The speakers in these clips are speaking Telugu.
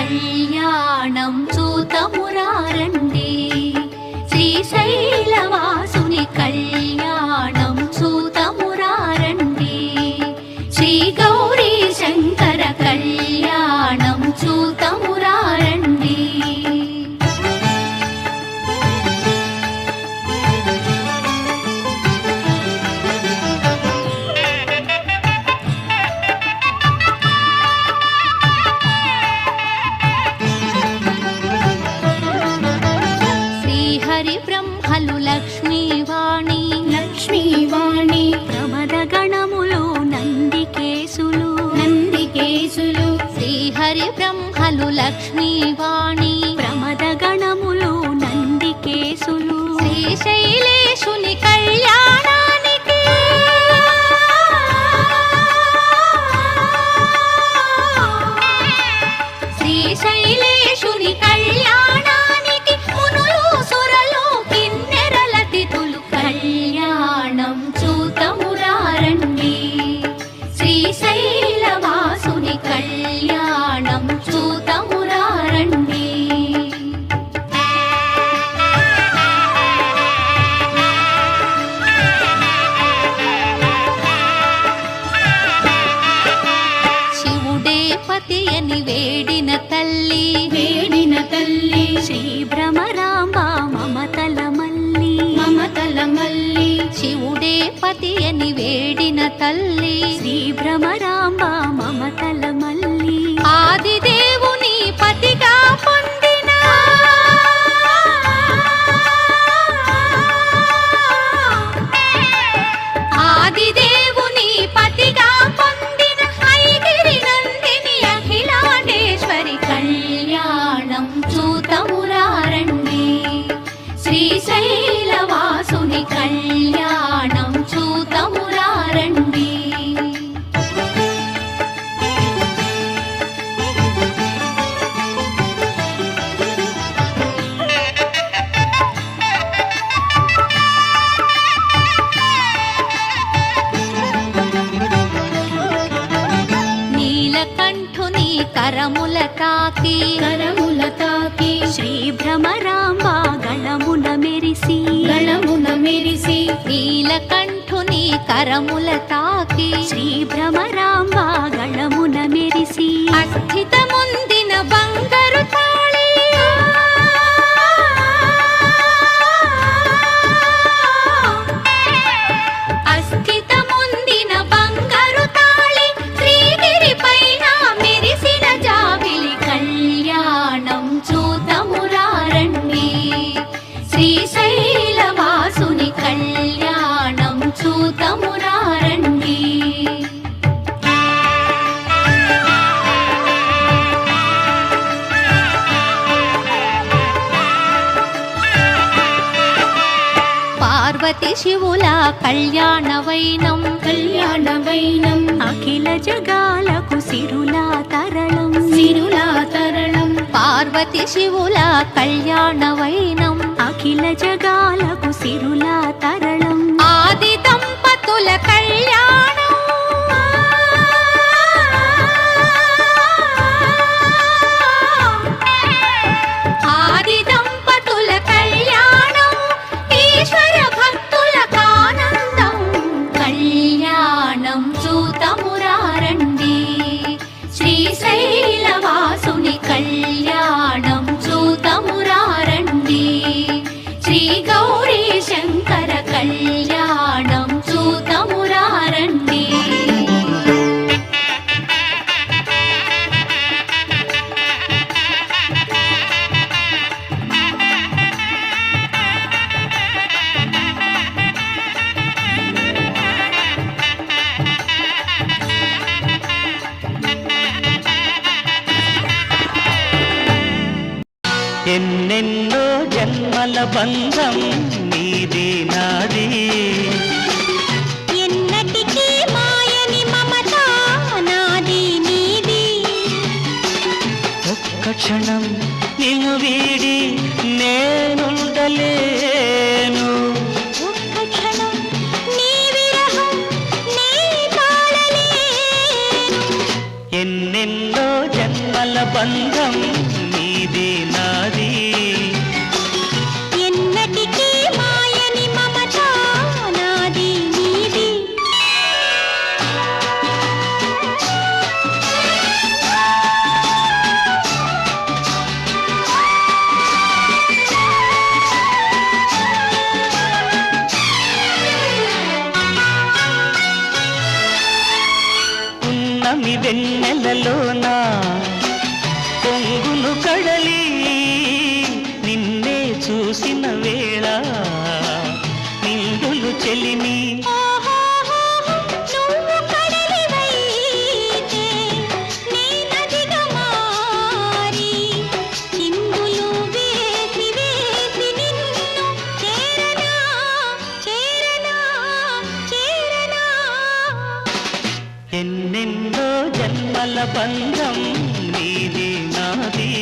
కళ్యాణం చూతమురారండి శ్రీశైలవాసుని కళ్యాణం చూతమురారండి శ్రీ గౌరీ శంకర కళ్యాణం చూతమురారండి శ్రీహరి బ్రహ్మలు లక్ష్మీవాణి లక్ష్మీవాణి ప్రమద గణములు నందికేశులు శ్రీహరి బ్రహ్మలు లక్ష్మీవాణి ప్రమద గణములు నందికేశులు శ్రీశైలేశుని కళ్యాణానికి శ్రీశైలేశుని కళ్యాణానికి మునులు సురలు కిన్నెరల తిథులు కళ్యాణం చూతమురారండి శ్రీశైలవాసుని కళ్యాణం చూతమురారండి శివుడే పతి అని వేడిన తల్లి శ్రీ భ్రమరాంబ మమతల మల్లి శివుడే పతి అని వేడిన తల్లి శ్రీ భ్రమరాంబ మమతల మల్లి ఆదిదేవుని పతిగా పొందిన ఆదిదేవుని పతిగా పొందిన ఐగిరి నందిని అఖిలాండేశ్వరి కళ్యాణం చూతమురారండి శ్రీశైలవాసుని కళ్యాణం చూతమురారండి నీలకంఠుని కరముల తాకి శ్రీ భ్రమరాంబ గళమున మెరిసి నీలకంఠుని కరముల తాకి శ్రీ భ్రమరాంబ గళమున మెరిసి అస్థితముందిన బంగారు తాళి అస్థితముందిన బంగారు తాళి శ్రీగిరి పైన మెరిసిన జాబిలి కళ్యాణం చూతమురారండి శ్రీశైలవాసుని కళ్యాణం చూతమురారండి పార్వతి శివుల కళ్యాణవైనం అఖిల జగాలకు సిరులా తరళం పార్వతి శివుల కళ్యాణవైనం అఖిల జగాలకు సిరులా తరళం ఆది దంపతుల కళ్యాణం ఆది దంపతుల కళ్యాణం ఈశ్వర భక్తులకు ఆనందం కళ్యాణం చూతమురారండి శ్రీశైలవాసుని కళ్యాణం చూతమురారండి శ్రీ గౌరీ శంకర కళ్యాణం చూతమురారండి ఎన్నెన్నో జన్మల బంధం నీది నాది ఎన్నటికీ మాయని మమత నాది నీది ఒక్క క్షణం నిన్ను వీడి నేనుండలేను ఒక్క క్షణం నీ విరహం నీ తాళలేను ఎన్నెన్నో జన్మల బంధం నీది నాది ఎన్నటికీ మాయని మమత నాది నీది ఉన్నమి వెన్నెలలోన పొంగును కడలి నిన్నే చూసిన వేళ నిండులు చెలిమి నువ్వు కడలివైతే నేనదిగా మారి చిందులు వేసి వేసి నిన్ను చేరనా చేరనా చేరనా ఎన్నెన్నో జన్మల బంధం నీది నాది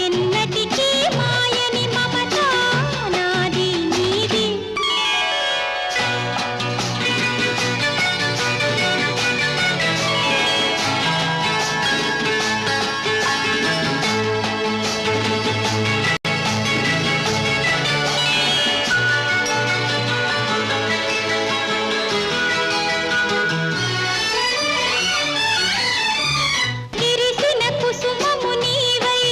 ఎన్నటికీ మాయని మమత నాది నీది విరిసిన కుసుమము నీవై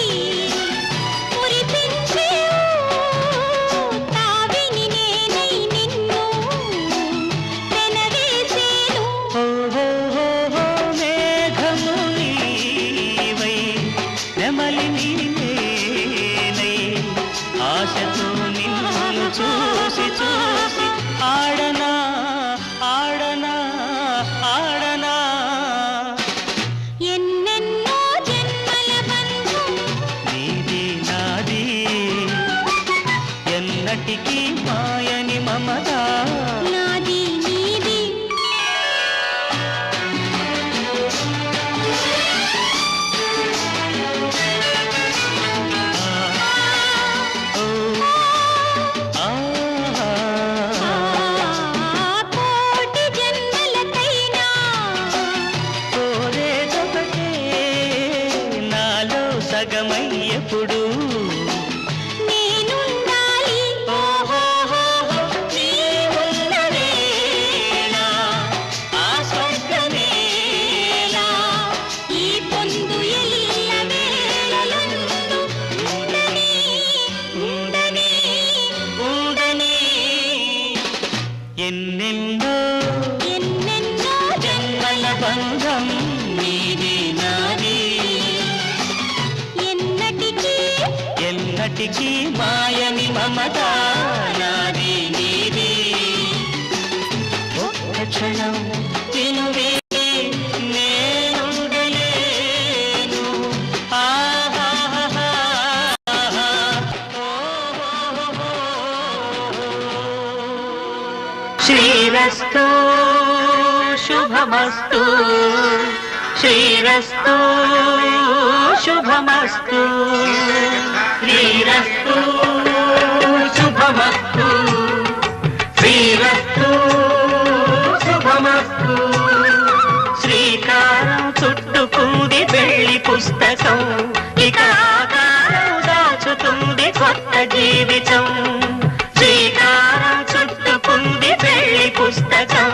మురిపించేవు తావిని నేనై నిన్ను వెనవేసేను ఓహో మేఘము నీవై నెమలి నీనేనై ఆశతో నిన్ను చూసి చూసి ఆడనా ఆడనా ఆడనా ఎన్నెన్నో జన్మల బంధం నీది నాది ఎన్నటికీ మాయని మమత నాది నీది ఓ ఆ కోటి జన్మలకైనా కోరేదొకటే నాలో సగమై ఎప్పుడు నేనుండాలి నీవున్న వేళ ఆ స్వర్గమేలా ఈ పొందు ఎల్ల వేళలందు ఉండని ఉండని ఉండని ఎన్నెన్నో ఎన్నెన్నో జన్మల బంధం నీది నాది ఎన్నటికీ ఎన్నటికీ మాయని మమత నాది నీది ఒక్క క్షణం వినువే నేనుండలేను శ్రీరస్తు శుభమస్తు శ్రీరస్తు శుభమస్తు శ్రీరస్తు శుభమస్తు శ్రీరస్తు శుభమస్తు శ్రీకారం చుట్టుకుంది పెళ్లి పుస్తకం ఇక ఆకారం దాచుతుంది కొత్త జీవితం శ్రీకారం చుట్టుకుంది పెళ్లి పుస్తకం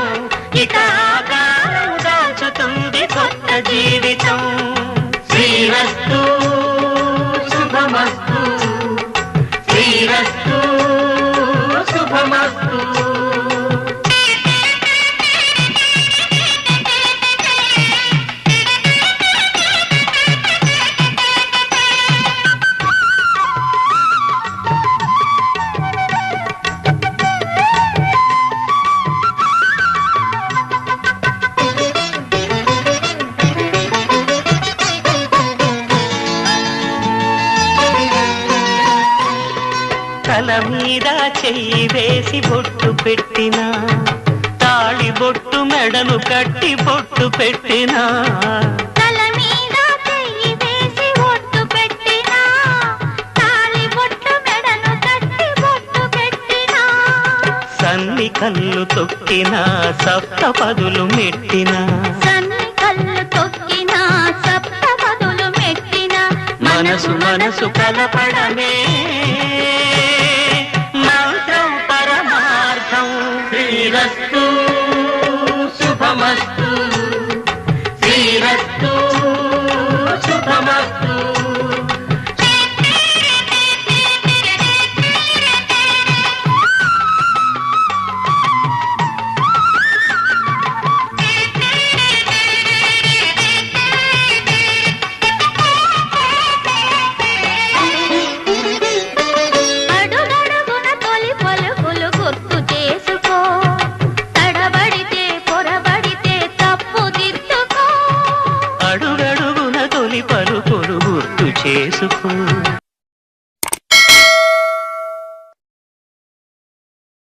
ఇక ఆకారం దాచుతుంది కొత్త జీవితం శ్రీరస్తు శుభమస్తు శ్రీరస్తు శుభమస్తు తల మీద చెయ్యి వేసి బొట్టు పెట్టినా తాళి బొట్టు మెడను కట్టి బొట్టు పెట్టినా తల మీద చెయ్యి వేసి ఒట్టు పెట్టినా తాళి బొట్టు మెడను కట్టి బొట్టు పెట్టినా సన్ని కళ్ళు తొక్కినా సప్త పదులు మెట్టినా సన్ని కళ్ళు తొక్కినా సప్త పదులు మెట్టినా మనసు మనసు కలపడమే మంత్రం పరమార్థం. శ్రీరస్తు శుభమస్తు, శ్రీరస్తు శుభమస్తు. అడుగడుగున తొలి పలుకులు గుర్తు చేసుకో, తడబడితే పొరబడితే తప్పు దిద్దుకో. అడుగడుగున తొలి పలుకులు గుర్తు చేసుకో,